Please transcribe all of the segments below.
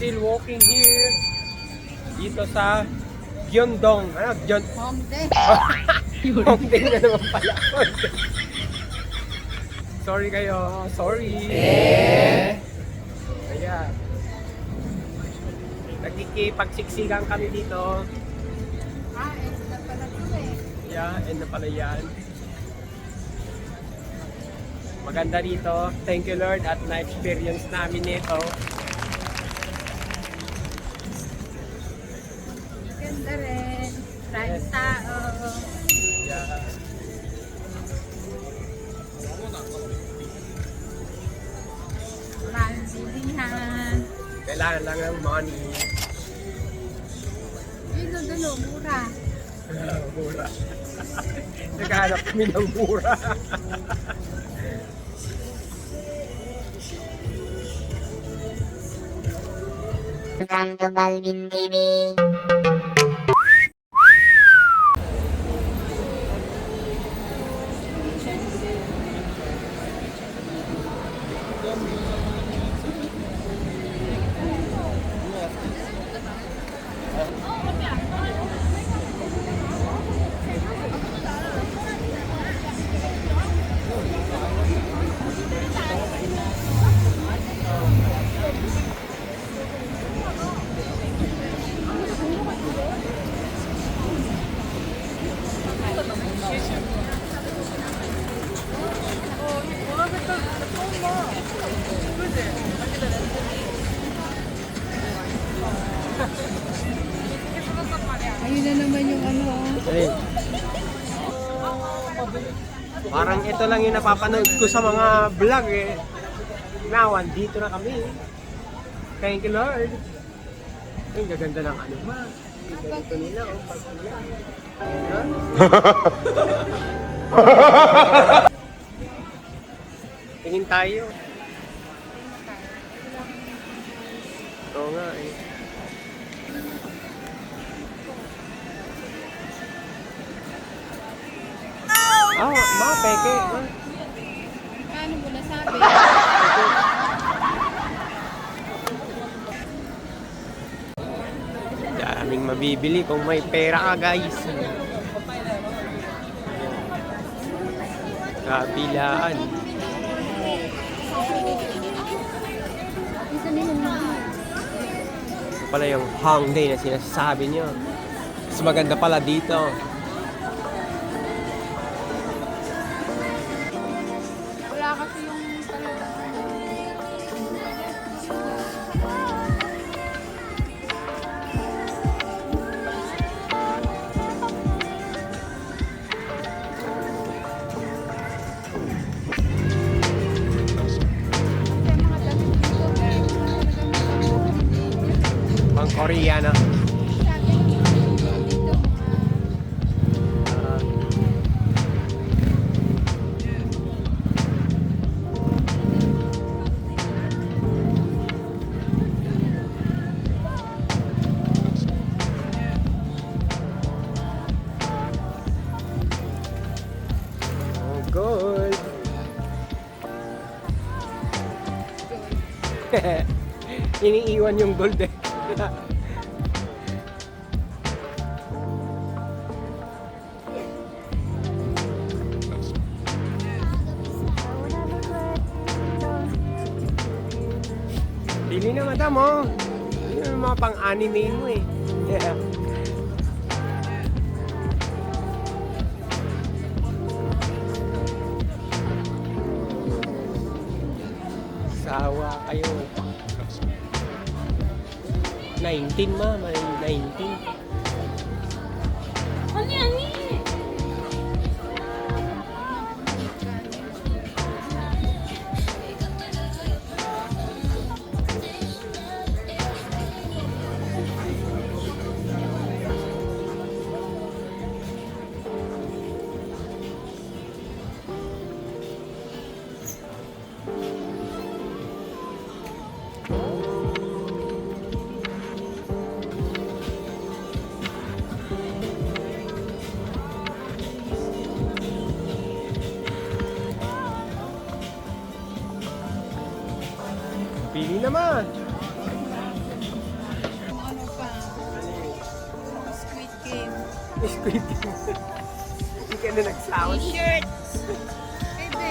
still walking here dito sa Gyeongdong. Ano? Hongdae. Hongdae na naman pala. Sorry kayo. Sorry. Kaya nagkikipagsiksikan kami dito. End na pala ito eh. Yeah, and na pala yan. Maganda dito. Thank you Lord at na-experience namin ito. Ganda rin. Maraming tao. Yeah. Maraming bilihan. Kailangan lang ng money. Yun na dulo, mura. Mura. Naghahanap kami ng mura. Rando Balvin TV. Ayun na naman yung ano. Hey. Parang ito lang yung napapanood ko sa mga vlog eh. Now, dito na kami. Thank you Lord. Ang gaganda ng ano ba? Ganito nila oh. Tingin tayo. Oo nga eh. Peke. Paano mo nasabi? Daming mabibili kung may pera ka guys. Kapilaan. Ito pala yung Hongdae na sinasabi nyo. Mas maganda pala dito. Wala kasi yung talaga. Pang Koreana. Gold. Iniiwan yung gold eh. Pili na madam oh. Yun yung mga pang-anime mo eh. Yeah. Sawa kayo. 19 ma, may 19. Ani, ani! Pili naman. Squid Game. Hindi ka na nagsawa. T-shirts. Pwede.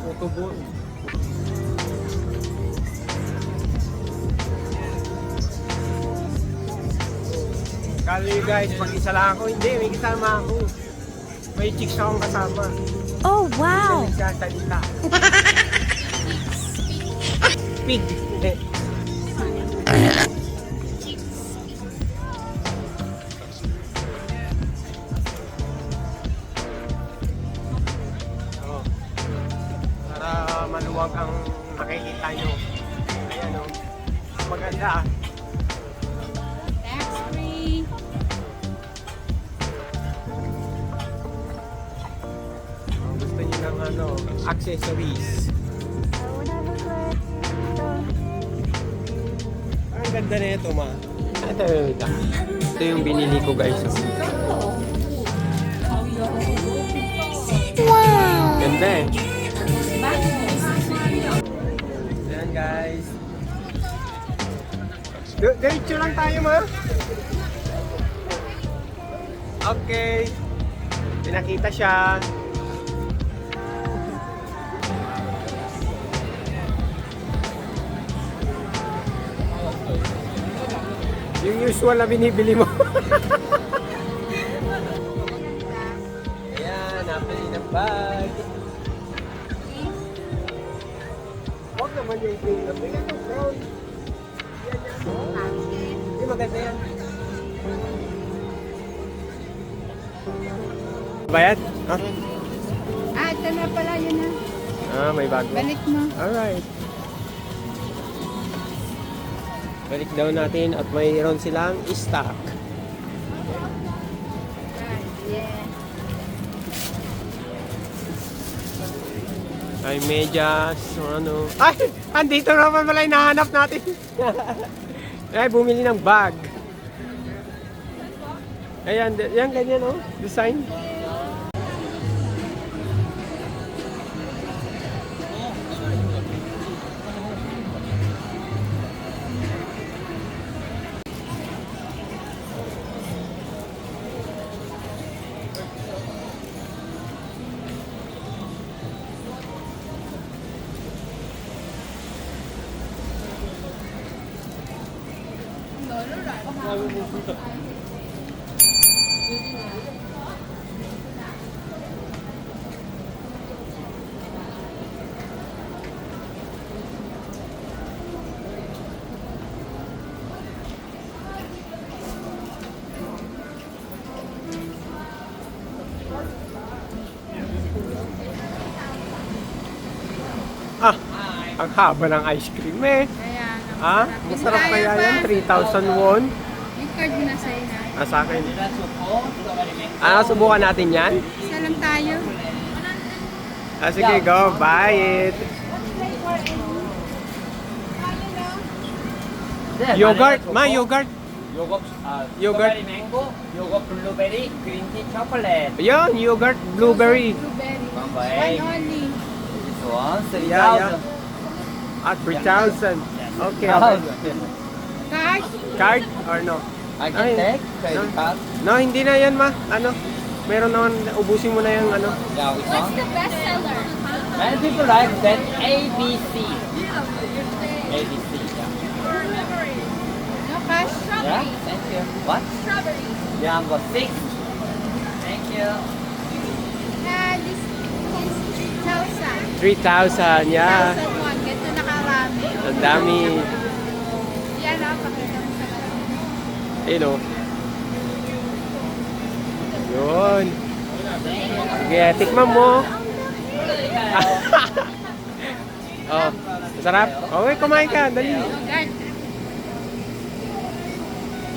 Tutubo. Kali guys, pag isa lang ako, hindi, may kasama ako. May chicks akong kasama. Oh, wow! Nagsasalita. Pig. Hindi. Oo. Para maluwag ang makikita nyo. Ayan o. Maganda ah. Tax-free. Gusto nyo ng ano, accessories. Ang ganda na ito, ma. Ito yung binili ko, guys. Wow! Ganda eh. Ayan, guys. Diretso lang tayo, ma. Okay. Pinakita siya. Yung usual na binibili mo. Ayan, napili ng bag. Huwag naman yung green. Bigyan yung brown. Yan. Hindi maganda yan. Bayad? Ah, Ito na pala, yun na. may bago. Balik mo. Alright. Balik daw natin at mayroon silang stock. Yeah. Ay, medyas, ano. Ay! Andito naman pala yung nahanap natin. Ay, bumili ng bag. Ayan, yan ganyan oh, design. Ah, ang haba ng ice cream eh. Kaya, Ah, masarap kaya yan, 3,000 won. yung card mo na sa'yo na. Ah, sa akin. Ah, subukan natin yan. Isa lang tayo. Ah, sige, go, buy it. Yogurt, ma, yogurt. Yogurt, Yogurt. strawberry mango, yogurt blueberry, green tea chocolate. Ayun, yogurt, blueberry. Blueberry. One Bye. only. This one, 3,000. Yeah. At 3,000. Okay, okay. Card? Card or no? I can Ay, take credit card. No, hindi na yan, ma. Ano? Meron naman, ubusin mo na yung ano. Yeah, which one? the best seller? Many people like that ABC. ABC, yeah. No cash? Yeah, thank you. What? Strawberry. Number 6. Thank you. This is 3,000. 3,000, yeah. 1,001. Ganito nakarami. Ang dami. Yan ah, pakita mo sa kanila. Ayun o. Yun. Sige, tikman mo. Oh, masarap. Okay, kumain ka. Dali. Yogurt.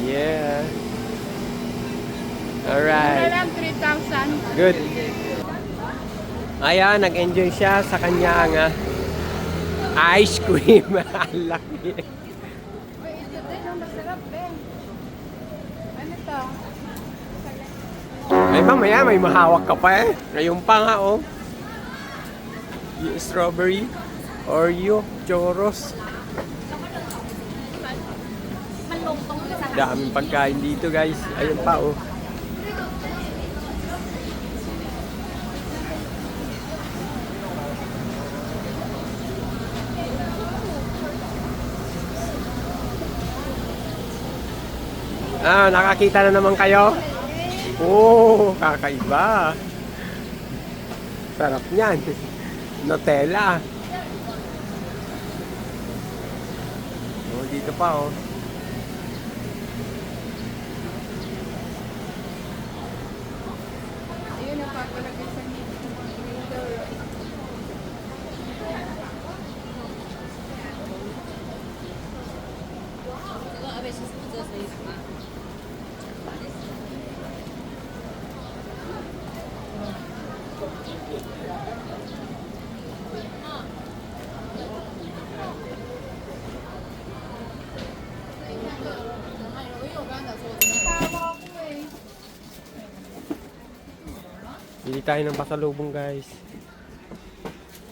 Yeah. Ano Alright. lang, 3,000. Good. Ayan, nag-enjoy siya sa kanyang ice cream. Ang laki. Uy, ito din ang masarap eh. Ano to? Ay, mamaya may mahawak ka pa eh. Ngayon pa nga oh. Yung strawberry, Oreo, churros. Malungkong Daming pagkain dito guys. Ayun pa oh. Nakakita na naman kayo? Oh, kakaiba. Sarap niyan. Nutella. Oh, dito pa oh. Ayun ang papalagay sa meter. Bili tayo ng pasalubong guys.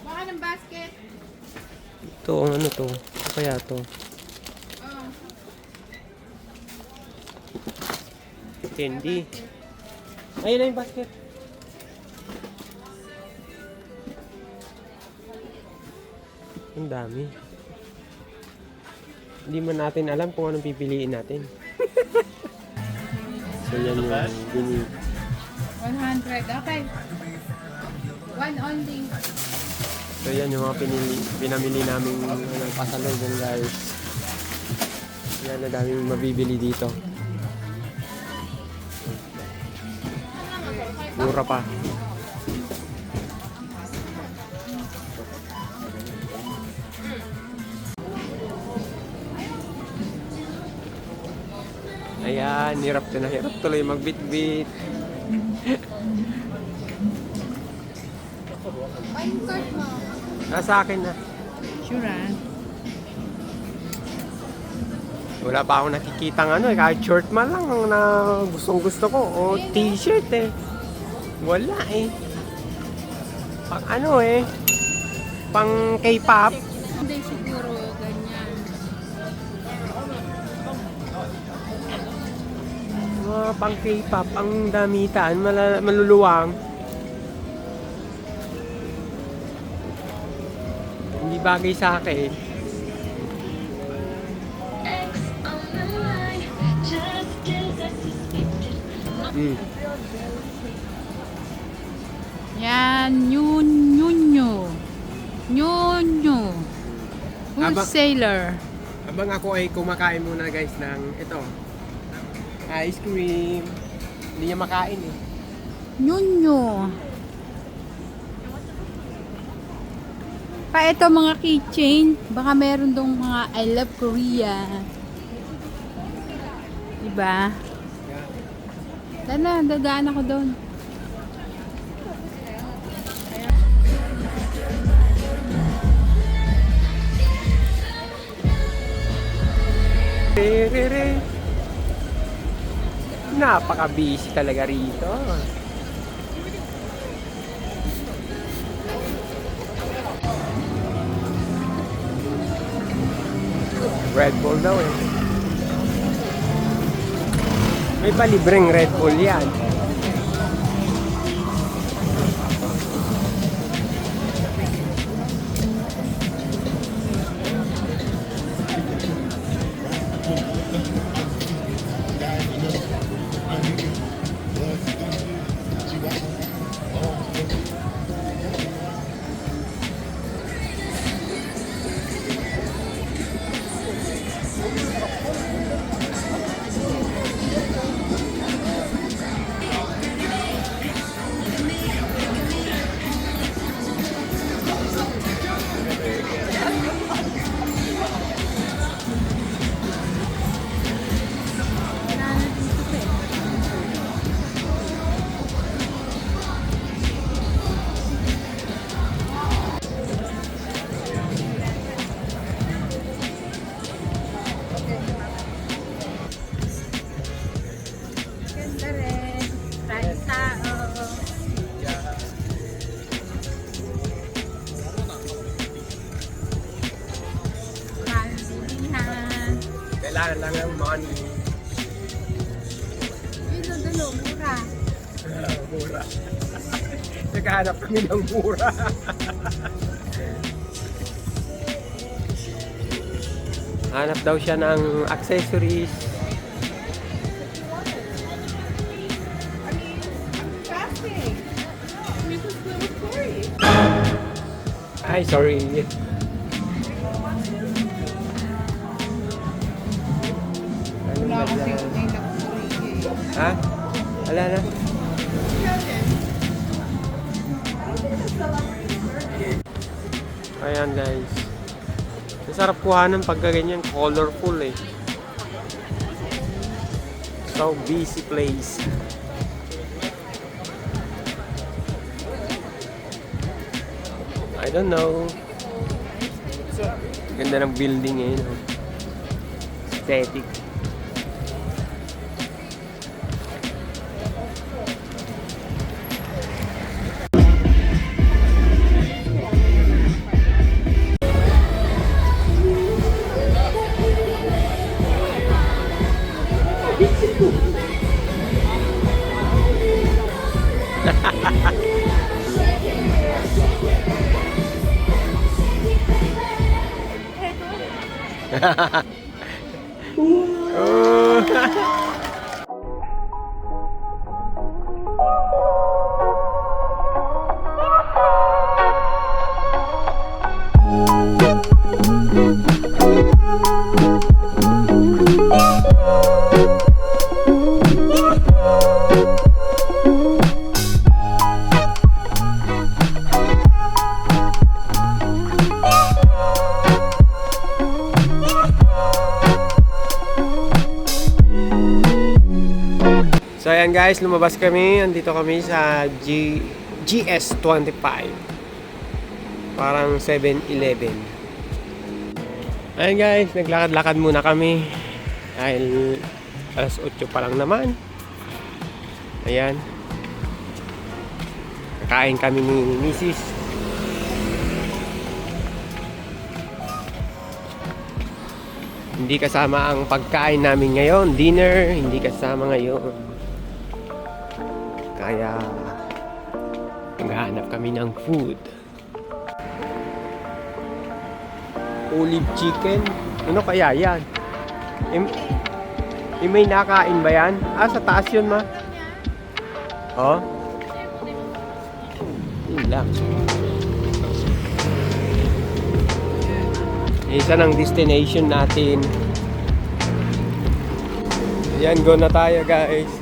Baka ng basket. Ito, ano to? Ano kaya to? Oh. Candy. Ayun na yung basket. Ang dami. Hindi man natin alam kung anong pipiliin natin. So yan yung binili. 100. Okay. One only. So yan yung mga pinamili namin pasalubong guys. Yan na daming mabibili dito. Mura pa. Ayan, hirap tuloy magbitbit. Fine card mo. Nasa akin na. Sure Wala pa akong nakikitang kahit short man lang ang na gustong gusto ko. O t-shirt Wala Pang pang K-pop. Hindi siguro ganyan. Mga pang K-pop, ang damitan, maluluwang. Hindi bagay sa akin. Yan, Nyunyo. Wholesaler. Habang ako ay kumakain muna guys ng ito. Ice cream. Hindi niya makain Nyunyo. Pa ito mga keychain. Baka meron dong mga I love Korea. Diba? Dala, dadaan ako doon. Napaka-busy talaga rito. Red Bull daw May palibreng Red Bull yan. Kailangan lang ng money. mura. Mura. Naghahanap kami ng mura. Hanap daw siya ng accessories. Ay, sorry. Wala kasi Ha? Wala na. Ayan guys. Masarap kuhanan pagka ganyan, colorful eh. So busy place. I don't know. Ganda ng building eh. No? Aesthetic. So ayan guys, lumabas kami. Andito kami sa GS25. Parang 7-Eleven. Ayan guys, naglakad-lakad muna kami. Dahil alas 8 pa lang naman. Ayan. Kakain kami ni Mrs. Hindi kasama ang pagkain namin ngayon. Dinner, hindi kasama ngayon. Kaya maghahanap kami ng food. Olive chicken. Ano kaya yan? May nakain ba yan? Ah, sa taas yun ma. Oh? Yun lang. Isa ng destination natin. Ayan, go na tayo guys.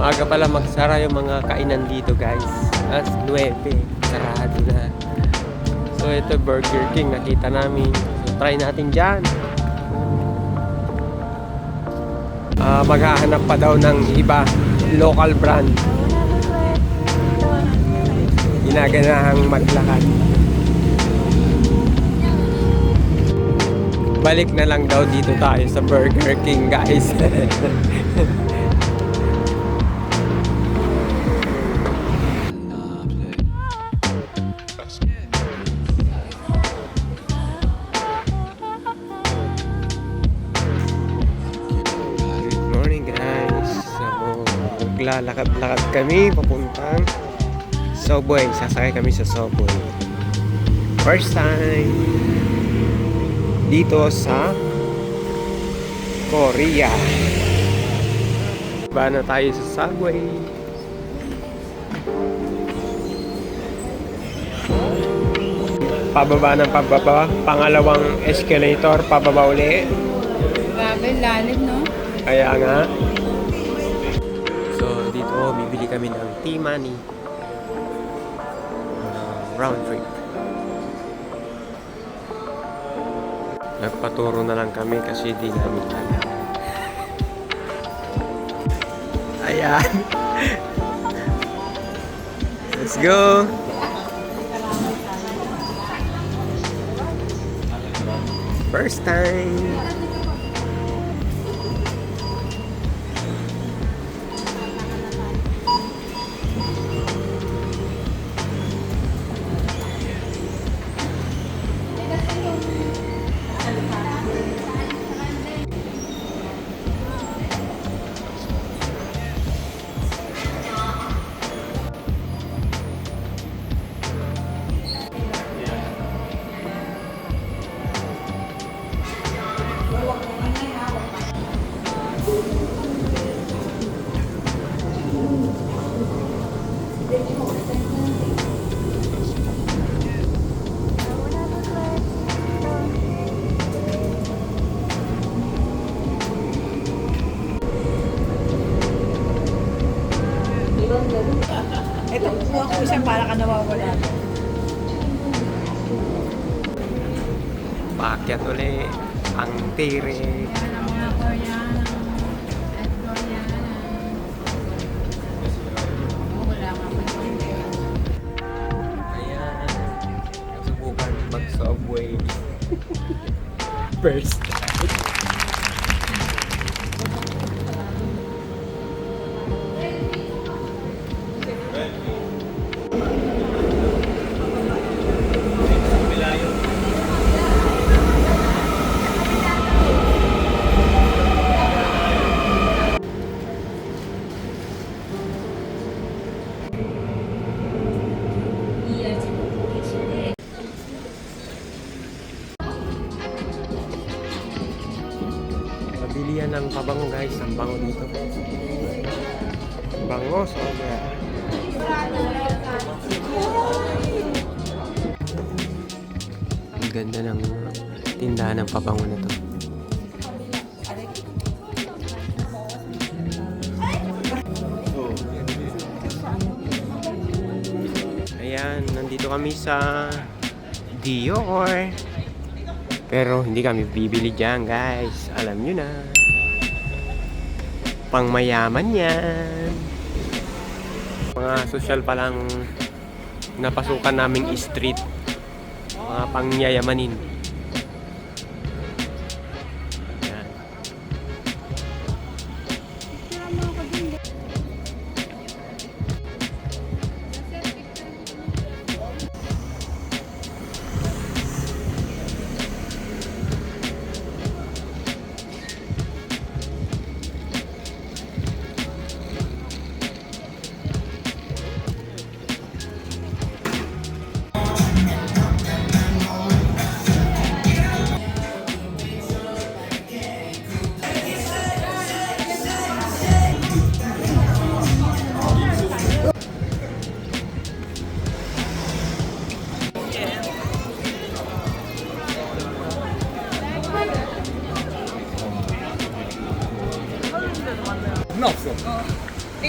Maaga pala magsara yung mga kainan dito guys. As 9, sarado na. So ito Burger King nakita namin. So try natin dyan. Maghahanap pa daw ng iba, local brand. Ginaganahang maglakad. Balik na lang daw dito tayo sa Burger King guys. Lalakad-lakad kami papuntang Subway. Sasakay kami sa Subway. First time dito sa Korea. Ba na tayo sa Subway. Pababa ng pababa. Pangalawang escalator. Pababa uli. Grabe, lalim no? Kaya nga. So, bibili kami ng T-Money round trip. Nagpaturo na lang kami kasi di namin alam. Ayan. Let's go. First time. Ito, kuha ko siya para ka nawawala. Paakyat uli ang tire. Yan ang mga Koreano at Koreana. Wala nga pa yun. Ayan. Subukan mag-subway. First. Mabili yan ng pabango guys. Ang bango dito. Bango, sobra. Ang ganda ng tindahan ng pabango na to. Ayan, nandito kami sa Dior. Pero hindi kami bibili dyan guys. Alam nyo na. Pangmayaman yan. Mga social pa lang napasukan naming street. Mga pangyayamanin. Yan.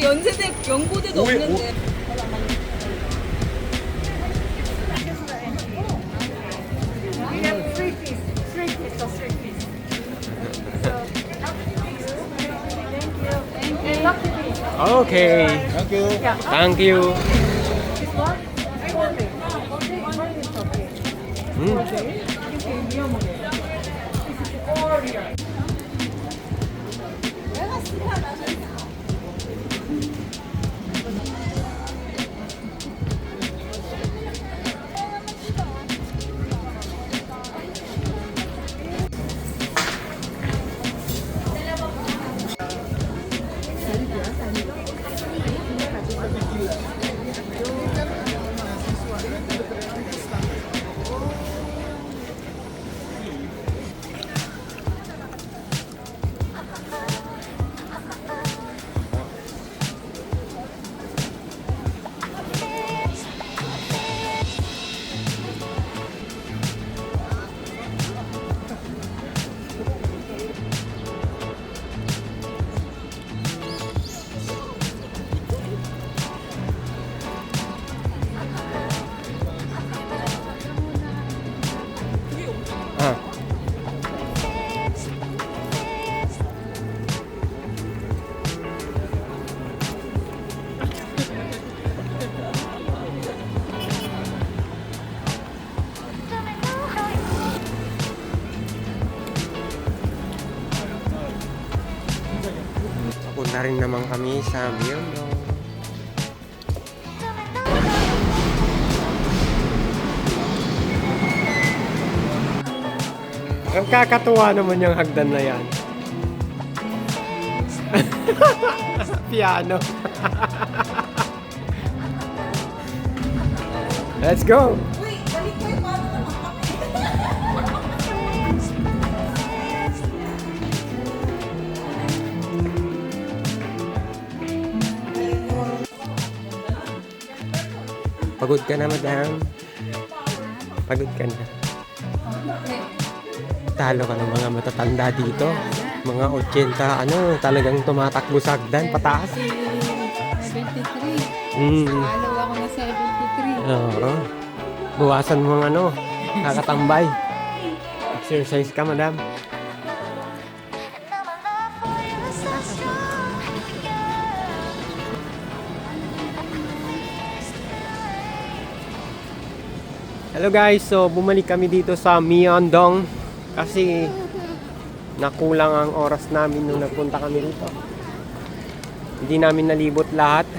연세대, 연고대도 없는데. Okay. Thank you. Thank you. Ah. Papunta rin naman kami sa Myeongdong. Ang kakatuwa naman yung hagdan na yan. Piano. Let's go! Pagod ka na, madam. Pagod ka na. Talo ka ng mga matatanda dito. Mga 80, talagang tumatakbo sa hagdan, pataas. 73. Follow ako na 73. Oo. Buwasan mo ang ano, nakatambay. Exercise ka, madam. Hello guys, so bumalik kami dito sa Myeongdong kasi nakulang ang oras namin nung nagpunta kami rito. Hindi namin nalibot lahat.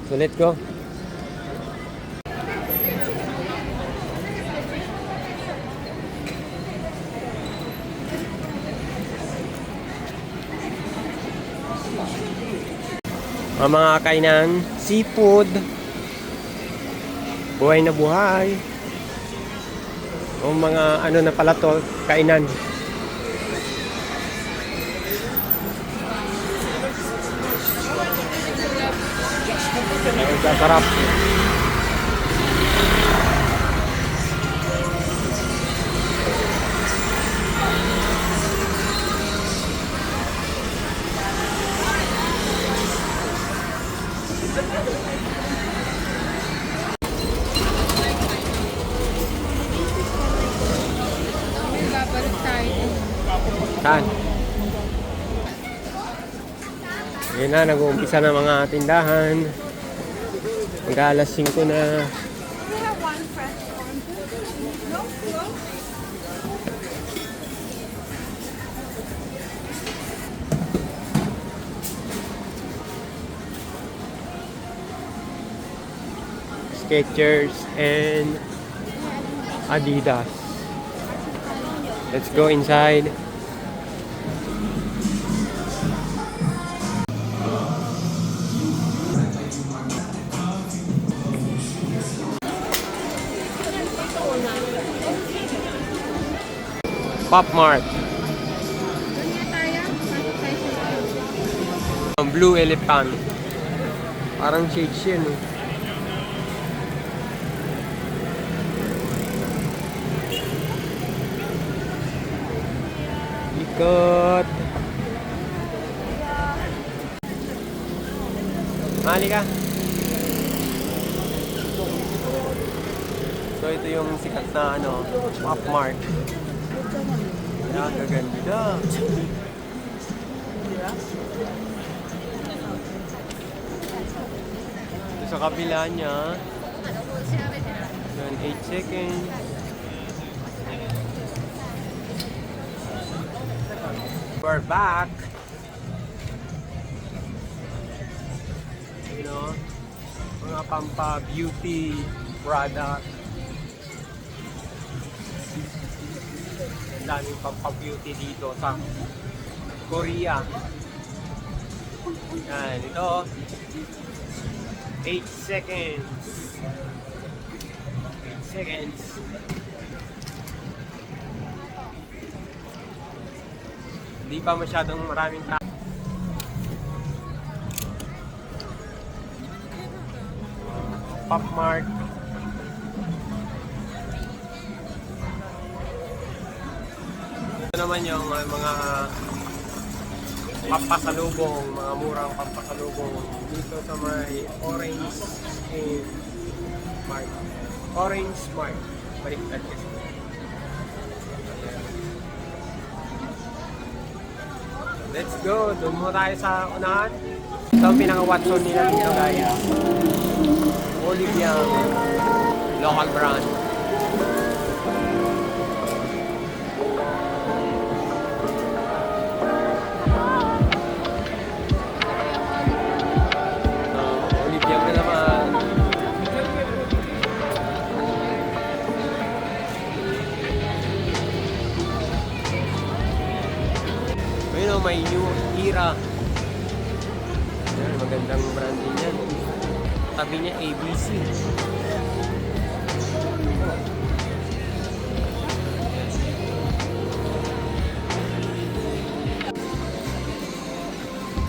So let's go. Mga kainan, seafood, buhay na buhay. O mga ano na pala to, kainan. Ang sarap. May babalik tayo. Saan? Ngayon na, nag-uumpisa na mga tindahan. Mag-alas 5 na. Skechers and Adidas. Let's go inside. Pop Mart. Blue Elephant. Parang shades yun eh. Ikot. Mali ka. So ito yung sikat na ano, Pop Mart. Nakaganda. Ito sa kabila niya. Yan, 8 seconds. We're back. You know, mga pampa-beauty product. Ang daming pampa-beauty dito sa Korea. Yan, ito. 8 seconds. 8 seconds. Hindi pa masyadong maraming tao. Pop Mart. Ito naman yung mga pampasalubong, mga murang pampasalubong dito sa may Orange and Mart. Orange Mart. Baliktad kasi. Let's go! Doon muna tayo sa unahan. Ito ang pinaka-Watson nila dito guys. Olivia. Local brand. Olivia na naman. Ayun o, may new era. Yan, magandang brand din yan. Tabi niya ABC.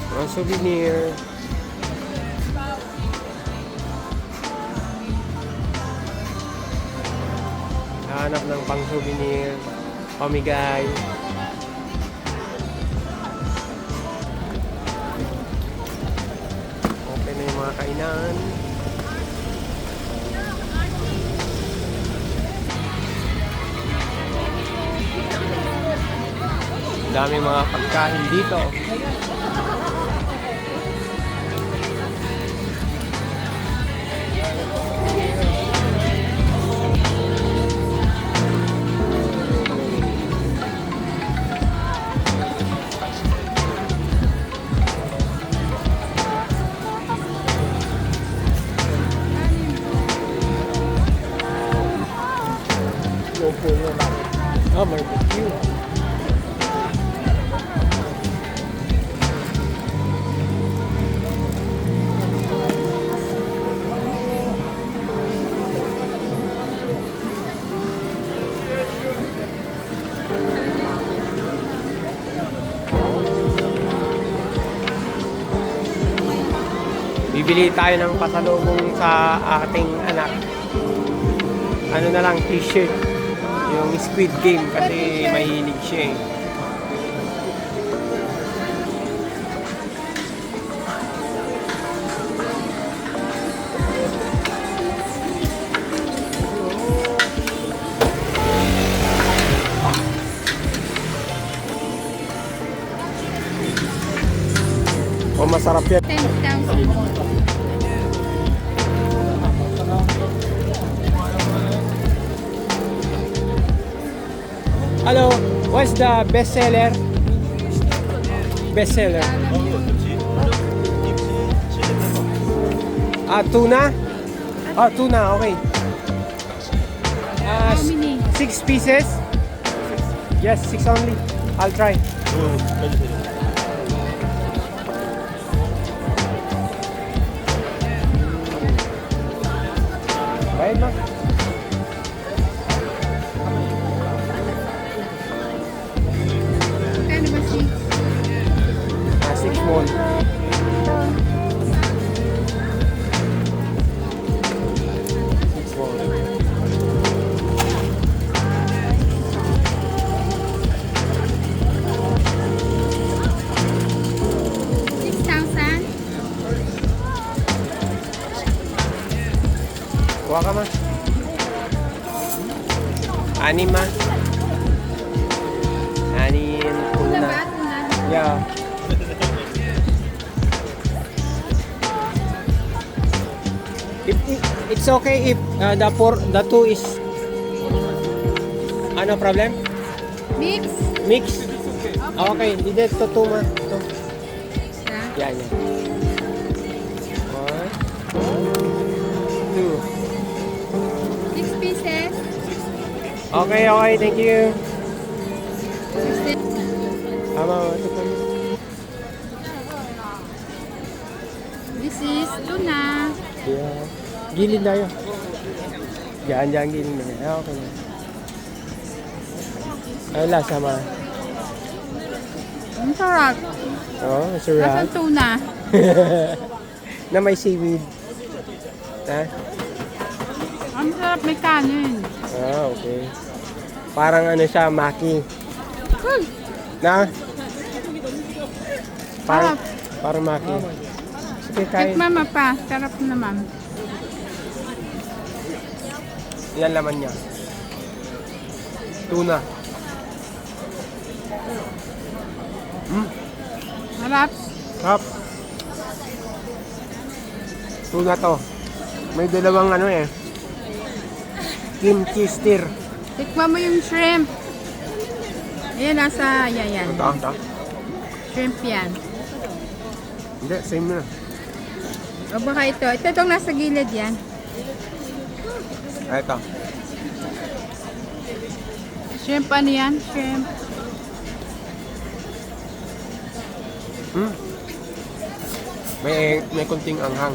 Mga souvenir. Hanap ng pang souvenir. Pamigay. kainan. Daming mga pagkain dito. Oh, barbecue. Bibili tayo ng pasalubong sa ating anak. Ano na lang, t-shirt. Yung Squid Game kasi mahilig siya eh. Oh, masarap yan. 10,000. Hello, what's the best seller? Best seller. Tuna? Tuna, okay. How many? 6 pieces? Yes, 6 only. I'll try. Bayad na. Magkano ba 6? 6 more. Kuha ka ma. 6 ma. 6 tuna. Yeah. If it's okay if the two is ano problem? Mix? Mix. Okay, hindi to two ma. Ito. Yan yan. 1, 2. 6 pieces? Okay, okay, thank you. Tama, ito pa. This is tuna. Yeah. Gilid tayo. Diyan, gilid na. Okay na. Ay, lasa ma. Ang sarap. Oh, sarap. Nasaan tuna? Na may seaweed. Ha? Ang sarap, may kanin. Okay. Parang ano siya, maki. Na? Parang maki. Sige, kain. Tikman mo pa. Sarap naman. Yan laman niya. Tuna. Sarap. Hap. Tuna to. May dalawang ano eh. Kimchi stir. Tikman mo yung shrimp. Ayan, nasa, yan. Ito. Shrimp yan. Hindi, same na. O baka ito. Ito itong nasa gilid yan. Ito. Shrimp ano yan? Shrimp. May kunting anghang.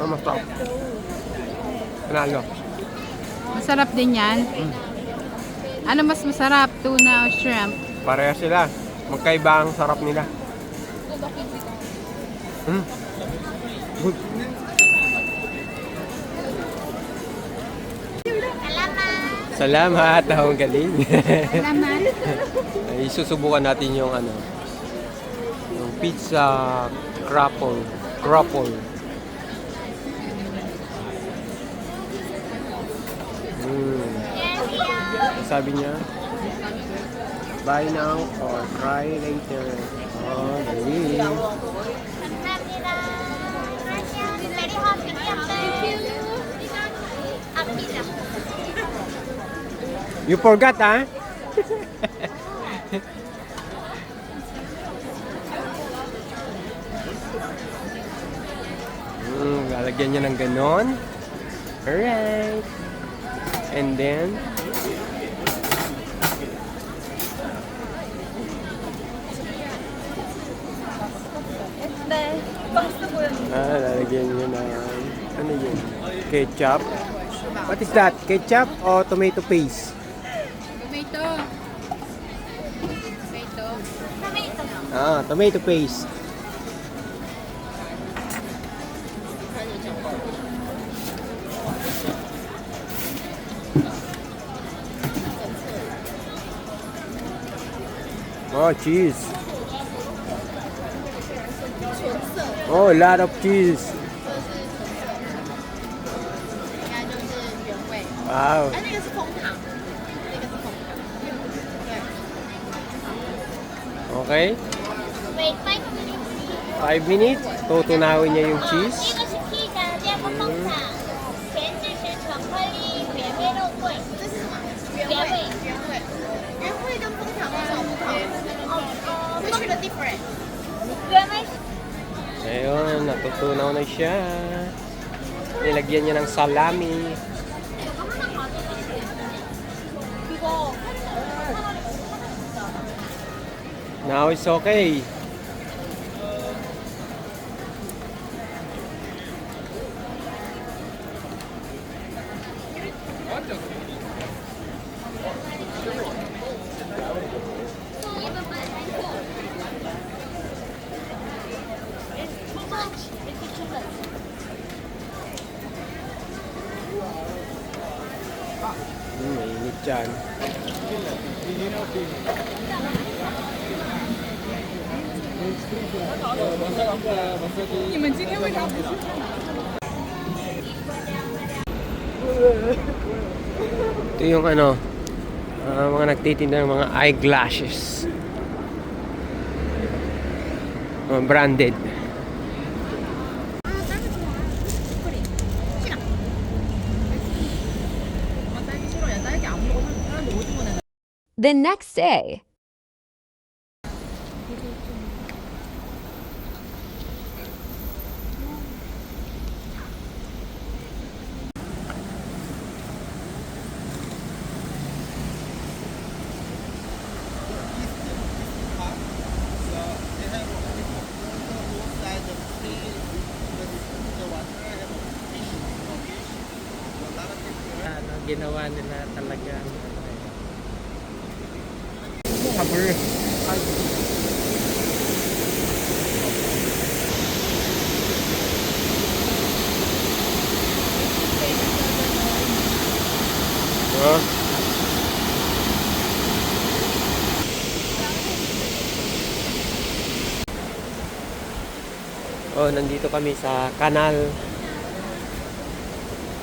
Masarap. Panalo. Masarap din yan. Ano mas masarap? Tuna o shrimp? Pareha sila. Magkaiba ang sarap nila. Good. Salamat. Ang galing. Salamat. Ay, susubukan natin yung ano. Yung pizza crumble. Sabi niya, buy now or try later. Oh, dali. You forgot, ha? Lalagyan niya ng ganon. Alright. And then, lalagyan niya ng, ano yun? Ketchup. What is that? Ketchup or tomato paste? Tomato. Tomato paste. Oh, cheese. Oh, a lot of cheese. Wow. Okay. Wait, 5 minutes. 5 minutes. Tutunawin niya yung cheese. 这个是 pizza，这个是枫糖，前置是巧克力原味肉桂，这是什么？原味。原味跟枫糖有什么不同？Which one is different？原味 Ayun, natutunaw na siya. Nilagyan niya ng salami. Now it's okay. Mainit dyan. Ito yung ano, mga nagtitinda ng mga eyeglasses. Branded. The next day. Ginawa nila talaga. Cover. Oh, nandito kami sa kanal.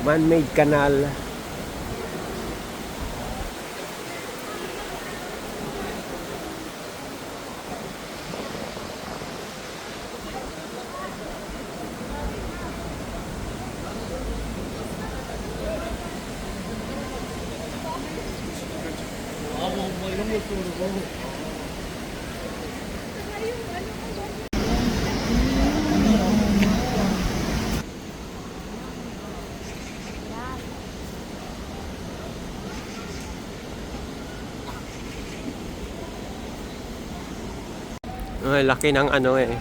Man-made kanal. Ay, laki ng ano eh.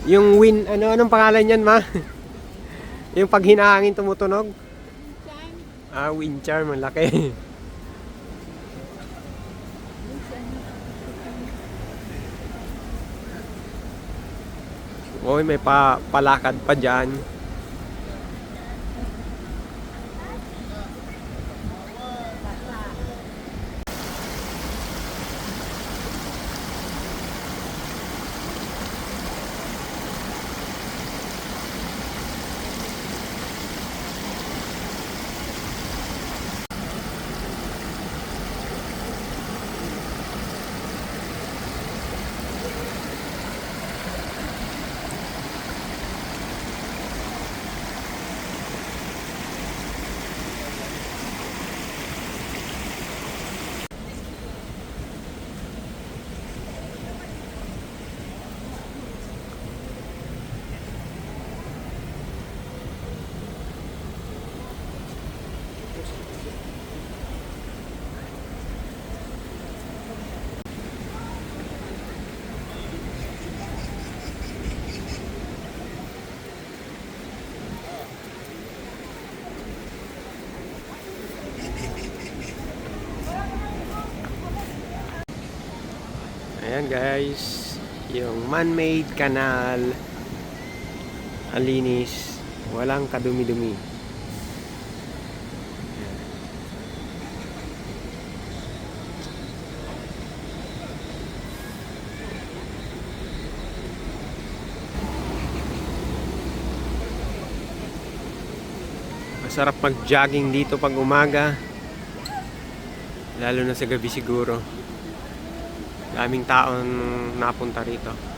Yung wind, anong pangalan yan, ma? Yung pag hinahangin tumutunog? Wind charm, ang laki. Oy, may palakad pa dyan. guys, yung man-made canal. Ang linis, walang kadumi-dumi. Masarap mag-jogging dito pag umaga. Lalo na sa gabi siguro. Daming taon napunta rito.